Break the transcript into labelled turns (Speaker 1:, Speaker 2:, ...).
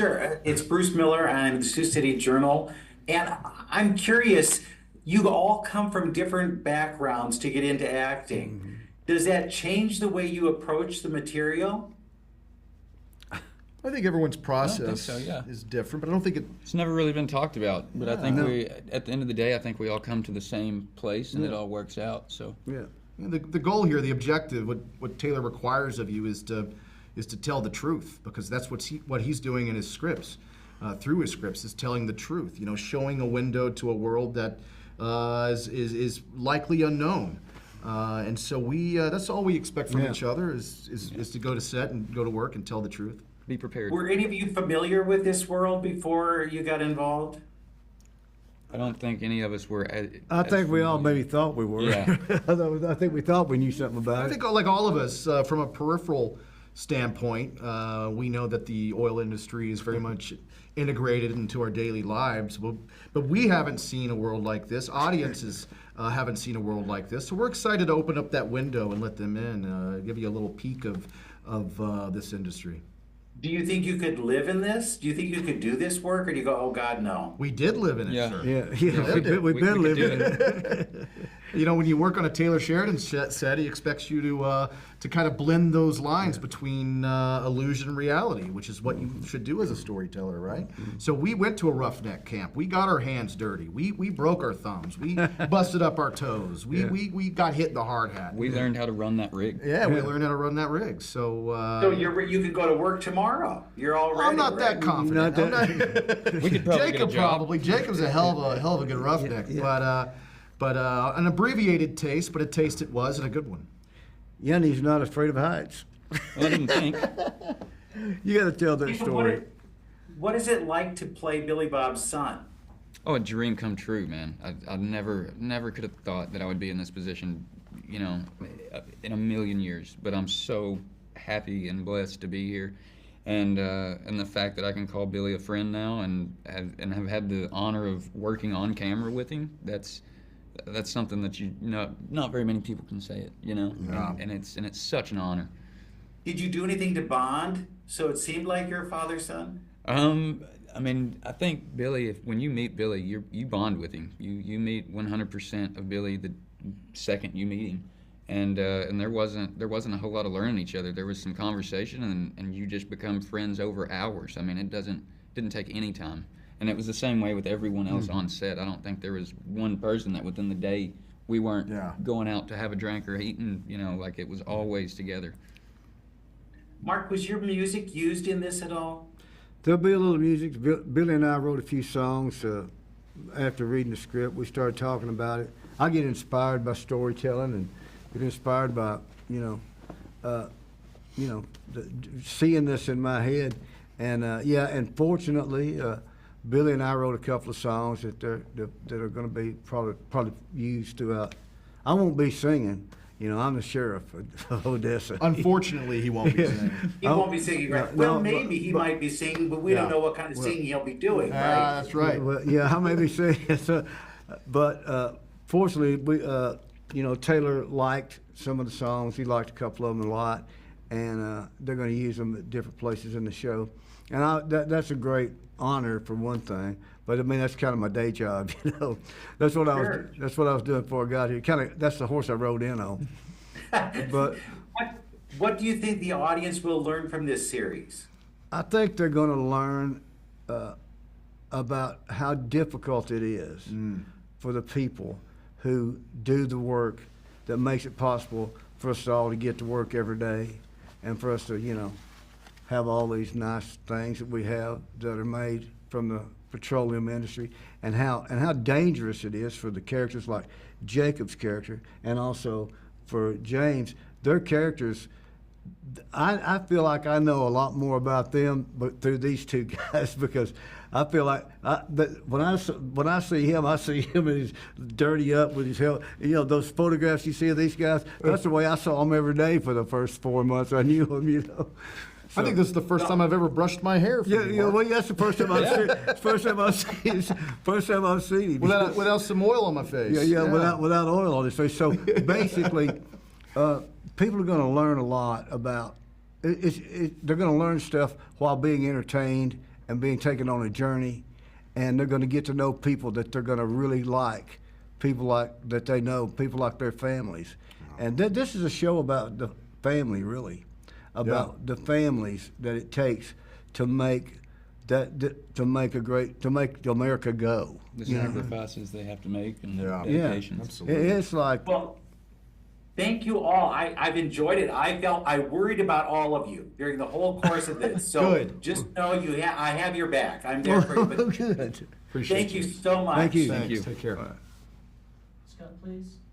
Speaker 1: Sure. It's Bruce Miller. I'm the Sioux City Journal. And I'm curious, you all come from different backgrounds to get into acting. Does that change the way you approach the material?
Speaker 2: I think everyone's
Speaker 3: I don't
Speaker 2: process
Speaker 3: think so, yeah.
Speaker 2: is different, but I don't think it.
Speaker 3: It's never really been talked about, but I think
Speaker 4: No.
Speaker 3: at the end of the day, I think we all come to the same place and it all works out. So
Speaker 4: Yeah.
Speaker 2: The goal here, the objective, what Taylor requires of you is to tell the truth, because that's what he's doing in his scripts, through his scripts, is telling the truth. You know, showing a window to a world that is likely unknown. And so that's all we expect from each other is to go to set and go to work and tell the truth.
Speaker 3: be prepared.
Speaker 1: Were any of you familiar with this world before you got involved?
Speaker 3: I don't think any of us were.
Speaker 4: I think we all maybe thought we were.
Speaker 3: Yeah.
Speaker 4: I think we thought we knew something about
Speaker 2: I
Speaker 4: it.
Speaker 2: think, like all of us, from a peripheral standpoint, we know that the oil industry is very much integrated into our daily lives, but we haven't seen a world like this. Audiences haven't seen a world like this, so we're excited to open up that window and let them in, give you a little peek of this industry.
Speaker 1: Do you think you could live in this? Do you think you could do this work, or do you go, oh God, no?
Speaker 2: We did live in it,
Speaker 3: Yeah.
Speaker 2: sir.
Speaker 4: Yeah, we've
Speaker 3: We
Speaker 4: been
Speaker 3: could
Speaker 4: living
Speaker 3: do
Speaker 4: it.
Speaker 2: You know, when you work on a Taylor Sheridan set, he expects you to kind of blend those lines between illusion and reality, which is what you should do as a storyteller, right? So we went to a roughneck camp. We got our hands dirty. We broke our thumbs. We busted up our toes. We got hit in the hard hat.
Speaker 3: We learned how to run that rig.
Speaker 2: Yeah, we learned how to run that rig. So,
Speaker 1: So you could go to work tomorrow. You're all ready.
Speaker 2: I'm not that
Speaker 1: right?
Speaker 2: confident.
Speaker 4: Not
Speaker 2: I'm not-
Speaker 3: We could probably
Speaker 2: Jacob
Speaker 3: get a job.
Speaker 2: probably. Jacob's a hell of a good roughneck, but an abbreviated taste, but a taste it was, and a good one.
Speaker 4: Yanni's not afraid of heights.
Speaker 3: Well, I didn't think.
Speaker 4: You got to tell that story.
Speaker 1: What is it like to play Billy Bob's son?
Speaker 3: Oh, a dream come true, man. I never could have thought that I would be in this position, you know, in a million years. But I'm so happy and blessed to be here, and the fact that I can call Billy a friend now, and have had the honor of working on camera with him. That's something that not very many people can say it, you know, and it's such an honor.
Speaker 1: Did you do anything to bond so it seemed like your father's son?
Speaker 3: I mean, I think Billy, when you meet Billy, you bond with him. You meet 100% of Billy the second you meet him, and there wasn't a whole lot of learning each other. There was some conversation, and you just become friends over hours. I mean, it didn't take any time. And it was the same way with everyone else on set. I don't think there was one person that within the day we weren't going out to have a drink or eating, you know, like it was always together.
Speaker 1: Mark, was your music used in this at all?
Speaker 4: There'll be a little music. Billy and I wrote a few songs after reading the script. We started talking about it. I get inspired by storytelling and get inspired by, seeing this in my head. And and fortunately, Billy and I wrote a couple of songs that are going to be probably used throughout. I won't be singing. You know, I'm the sheriff of Odessa.
Speaker 2: Unfortunately, he won't be singing.
Speaker 1: He won't be singing, right?
Speaker 4: No,
Speaker 1: Well, maybe he might be singing, but we don't know what kind of singing he'll be doing, right?
Speaker 2: That's right.
Speaker 4: Well, yeah, I may be singing. But fortunately, Taylor liked some of the songs. He liked a couple of them a lot, and they're going to use them at different places in the show. And that's a great honor for one thing. But I mean, that's kind of my day job, you know. That's what That's what I was doing before I got here. That's the horse I rode in on. But
Speaker 1: what do you think the audience will learn from this series?
Speaker 4: I think they're going to learn about how difficult it is for the people who do the work that makes it possible for us all to get to work every day, and for us to, have all these nice things that we have that are made from the petroleum industry, and how dangerous it is for the characters like Jacob's character, and also for James. Their characters, I feel like I know a lot more about them, but through these two guys, because I feel like when I see him and he's dirty up with his health. You know, those photographs you see of these guys. That's the way I saw them every day for the first 4 months. I knew them, you know.
Speaker 2: I think this is the first time I've ever brushed my hair.
Speaker 4: Well, that's the first time I've seen. First time I've seen him.
Speaker 2: Without some oil on my face.
Speaker 4: Without oil on his face. So basically, people are going to learn a lot about. They're going to learn stuff while being entertained and being taken on a journey, and they're going to get to know people that they're going to really like, people like that they know, people like their families. And this is a show about the family, really, about the families that it takes to make to make America go.
Speaker 3: The
Speaker 4: you know?
Speaker 3: sacrifices they have to make and the
Speaker 2: Yeah.
Speaker 3: dedications.
Speaker 2: Absolutely.
Speaker 4: It's like,
Speaker 1: Well, thank you all. I've enjoyed it. I worried about all of you during the whole course of this. So
Speaker 2: Good.
Speaker 1: just know I have your back. I'm there for you. But
Speaker 4: good.
Speaker 2: Appreciate
Speaker 1: thank you so much.
Speaker 4: Thank you.
Speaker 2: Thanks.
Speaker 3: you.
Speaker 2: Take care.
Speaker 5: Scott, please.